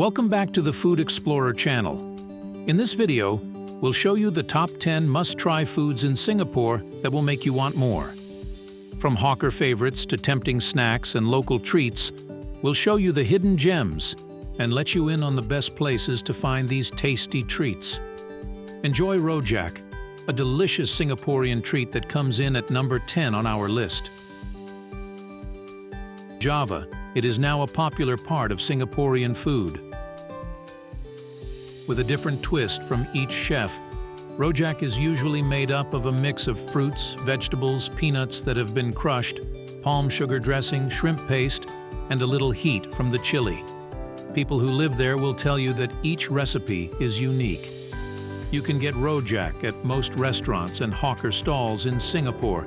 Welcome back to the Food Explorer channel. In this video, we'll show you the top 10 must-try foods in Singapore that will make you want more. From hawker favorites to tempting snacks and local treats, we'll show you the hidden gems and let you in on the best places to find these tasty treats. Enjoy rojak, a delicious Singaporean treat that comes in at number 10 on our list. Java, it is now a popular part of Singaporean food. With a different twist from each chef, rojak is usually made up of a mix of fruits, vegetables, peanuts that have been crushed, palm sugar dressing, shrimp paste, and a little heat from the chili. People who live there will tell you that each recipe is unique. You can get rojak at most restaurants and hawker stalls in Singapore.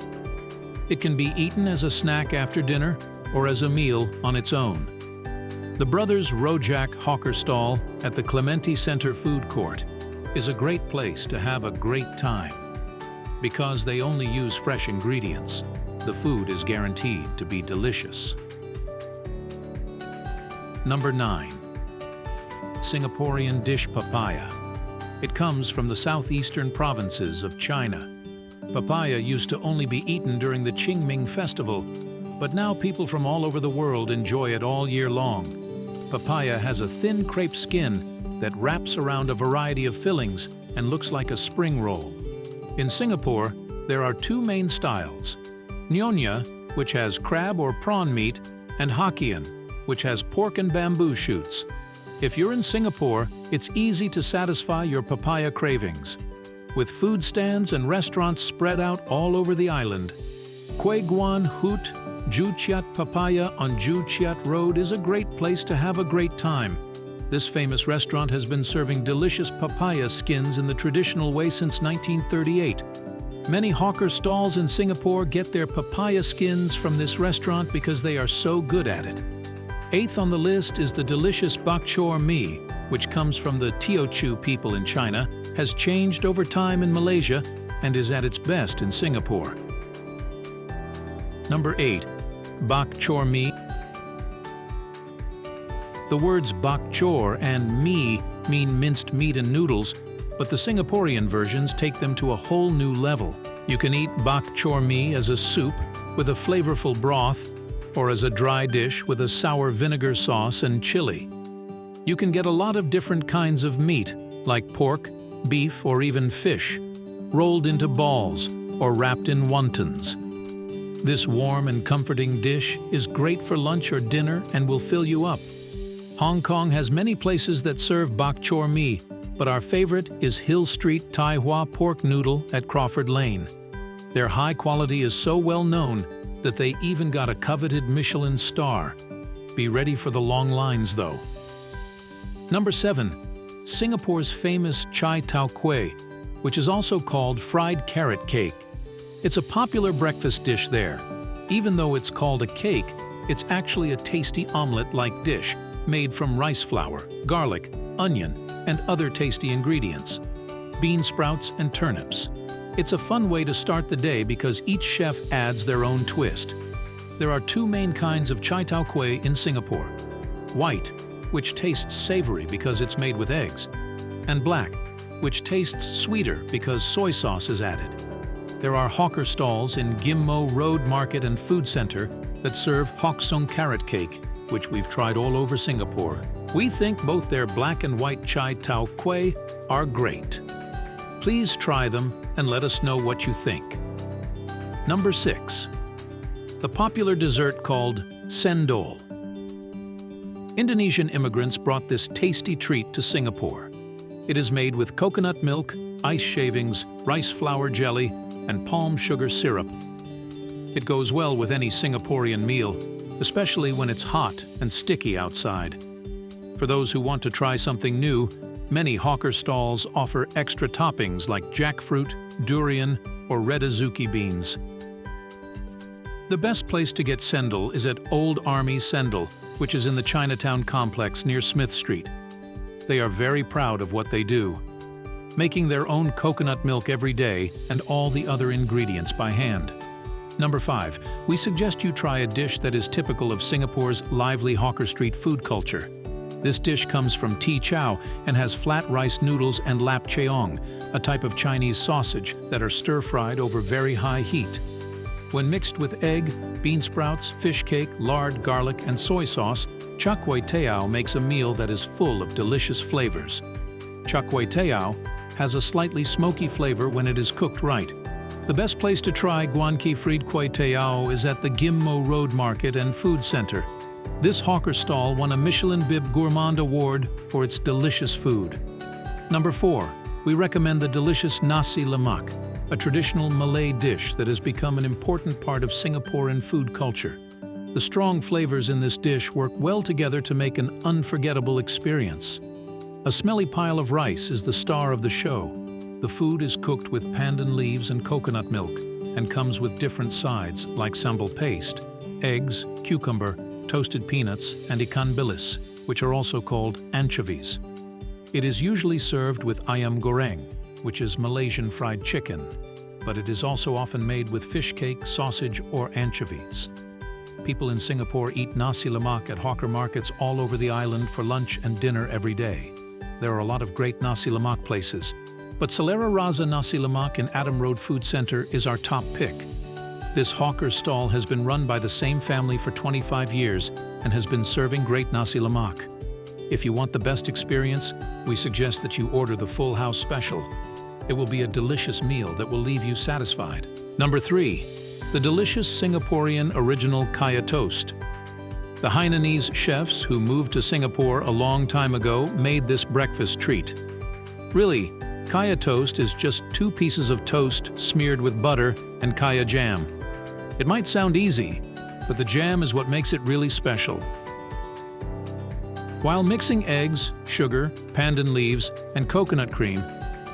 It can be eaten as a snack after dinner or as a meal on its own. The Brothers Rojak Hawker Stall at the Clementi Center Food Court is a great place to have a great time. Because they only use fresh ingredients, the food is guaranteed to be delicious. Number 9. Singaporean dish papaya. It comes from the southeastern provinces of China. Papaya used to only be eaten during the Qingming festival, but now people from all over the world enjoy it all year long. Papaya has a thin crepe skin that wraps around a variety of fillings and looks like a spring roll. In Singapore, there are two main styles: Nyonya, which has crab or prawn meat, and Hokkien, which has pork and bamboo shoots. If you're in Singapore, it's easy to satisfy your papaya cravings. With food stands and restaurants spread out all over the island, Kueh Guan Hoot Ju Chiat Papaya on Ju Chiat Road is a great place to have a great time. This famous restaurant has been serving delicious papaya skins in the traditional way since 1938. Many hawker stalls in Singapore get their papaya skins from this restaurant because they are so good at it. 8th on the list is the delicious bok chor mee, which comes from the Teochew people in China, has changed over time in Malaysia, and is at its best in Singapore. Number 8. Bok chor mee. The words bok chor and mee mean minced meat and noodles, but the Singaporean versions take them to a whole new level. You can eat bok chor mee as a soup with a flavorful broth, or as a dry dish with a sour vinegar sauce and chili. You can get a lot of different kinds of meat, like pork, beef, or even fish, rolled into balls or wrapped in wontons. This warm and comforting dish is great for lunch or dinner and will fill you up. Hong Kong has many places that serve bok chor mee, but our favorite is Hill Street Tai Hwa Pork Noodle at Crawford Lane. Their high quality is so well known that they even got a coveted Michelin star. Be ready for the long lines, though. Number 7. Singapore's famous chai tau kueh, which is also called fried carrot cake. It's a popular breakfast dish there. Even though it's called a cake, it's actually a tasty omelette-like dish made from rice flour, garlic, onion, and other tasty ingredients, bean sprouts and turnips. It's a fun way to start the day because each chef adds their own twist. There are two main kinds of chai tau kueh in Singapore: white, which tastes savory because it's made with eggs, and black, which tastes sweeter because soy sauce is added. There are hawker stalls in Ghim Moh Road Market and Food Center that serve Hock Song carrot cake, which we've tried all over Singapore. We think both their black and white chai tau kueh are great. Please try them and let us know what you think. Number 6. The popular dessert called cendol. Indonesian immigrants brought this tasty treat to Singapore. It is made with coconut milk, ice shavings, rice flour jelly, and palm sugar syrup. It goes well with any Singaporean meal, especially when it's hot and sticky outside. For those who want to try something new, many hawker stalls offer extra toppings like jackfruit, durian, or red azuki beans. The best place to get cendol is at Old Army Cendol, which is in the Chinatown complex near Smith Street. They are very proud of what they do, making their own coconut milk every day and all the other ingredients by hand. Number 5. We suggest you try a dish that is typical of Singapore's lively hawker street food culture: This dish comes from ti chow and has flat rice noodles and lap cheong, a type of Chinese sausage that are stir-fried over very high heat. When mixed with egg, bean sprouts, fish cake, lard, garlic, and soy sauce, chak wei teow makes a meal that is full of delicious flavors. Chak wei teow has a slightly smoky flavor when it is cooked right. The best place to try guan ki fried kway teow is at the Gim Mo Road Market and Food Center. This hawker stall won a Michelin Bib Gourmand Award for its delicious food. Number 4. We recommend the delicious nasi lemak, a traditional Malay dish that has become an important part of Singaporean food culture. The strong flavors in this dish work well together to make an unforgettable experience. A smelly pile of rice is the star of the show. The food is cooked with pandan leaves and coconut milk and comes with different sides like sambal paste, eggs, cucumber, toasted peanuts, and ikan bilis, which are also called anchovies. It is usually served with ayam goreng, which is Malaysian fried chicken, but it is also often made with fish cake, sausage, or anchovies. People in Singapore eat nasi lemak at hawker markets all over the island for lunch and dinner every day. There are a lot of great nasi lemak places, but Selera Rasa Nasi Lemak in Adam Road Food Center is our top pick. This hawker stall has been run by the same family for 25 years and has been serving great nasi lemak. If you want the best experience, we suggest that you order the Full House Special. It will be a delicious meal that will leave you satisfied. Number 3. The delicious Singaporean original kaya toast. The Hainanese chefs who moved to Singapore a long time ago made this breakfast treat. Really, kaya toast is just 2 pieces of toast smeared with butter and kaya jam. It might sound easy, but the jam is what makes it really special. While mixing eggs, sugar, pandan leaves, and coconut cream,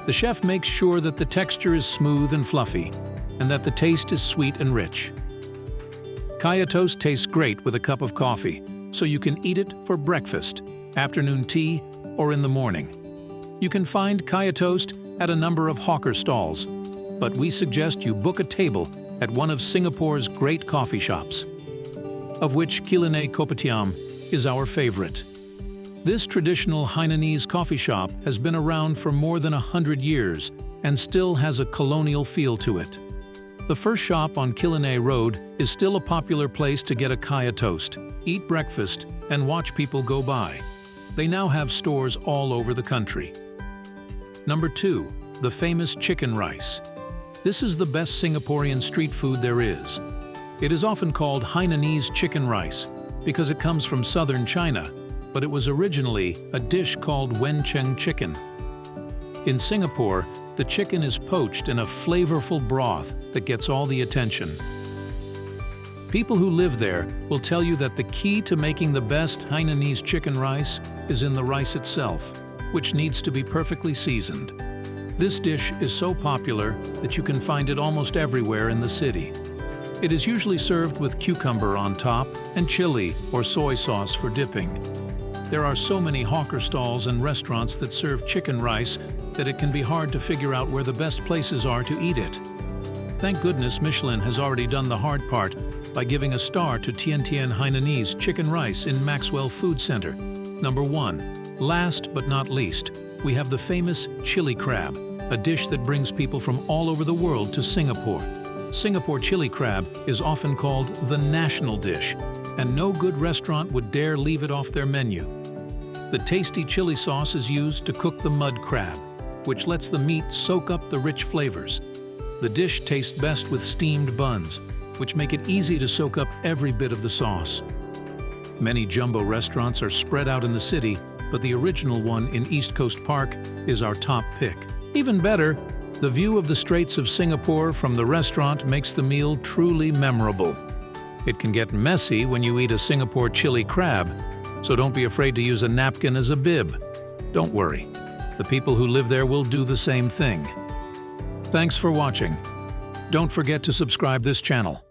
the chef makes sure that the texture is smooth and fluffy, and that the taste is sweet and rich. Kaya toast tastes great with a cup of coffee, so you can eat it for breakfast, afternoon tea, or in the morning. You can find kaya toast at a number of hawker stalls, but we suggest you book a table at one of Singapore's great coffee shops, of which Culinary Kopitiam is our favorite. This traditional Hainanese coffee shop has been around for more than 100 years and still has a colonial feel to it. The first shop on Culinary Road is still a popular place to get a kaya toast, eat breakfast, and watch people go by. They now have stores all over the country. Number 2. The famous chicken rice. This is the best Singaporean street food there is. It is often called Hainanese chicken rice because it comes from southern China, but it was originally a dish called wencheng chicken. In Singapore, the chicken is poached in a flavorful broth that gets all the attention. People who live there will tell you that the key to making the best Hainanese chicken rice is in the rice itself, which needs to be perfectly seasoned. This dish is so popular that you can find it almost everywhere in the city. It is usually served with cucumber on top and chili or soy sauce for dipping. There are so many hawker stalls and restaurants that serve chicken rice that it can be hard to figure out where the best places are to eat it. Thank goodness Michelin has already done the hard part by giving a star to Tien Tien Hainanese chicken rice in Maxwell Food Center. Number 1. Last but not least, we have the famous chili crab, a dish that brings people from all over the world to Singapore. Singapore chili crab is often called the national dish, and no good restaurant would dare leave it off their menu. The tasty chili sauce is used to cook the mud crab, which lets the meat soak up the rich flavors. The dish tastes best with steamed buns, which make it easy to soak up every bit of the sauce. Many jumbo restaurants are spread out in the city, but the original one in East Coast Park is our top pick. Even better, the view of the Straits of Singapore from the restaurant makes the meal truly memorable. It can get messy when you eat a Singapore chili crab, so don't be afraid to use a napkin as a bib. Don't worry, the people who live there will do the same thing. Thanks for watching. Don't forget to subscribe this channel.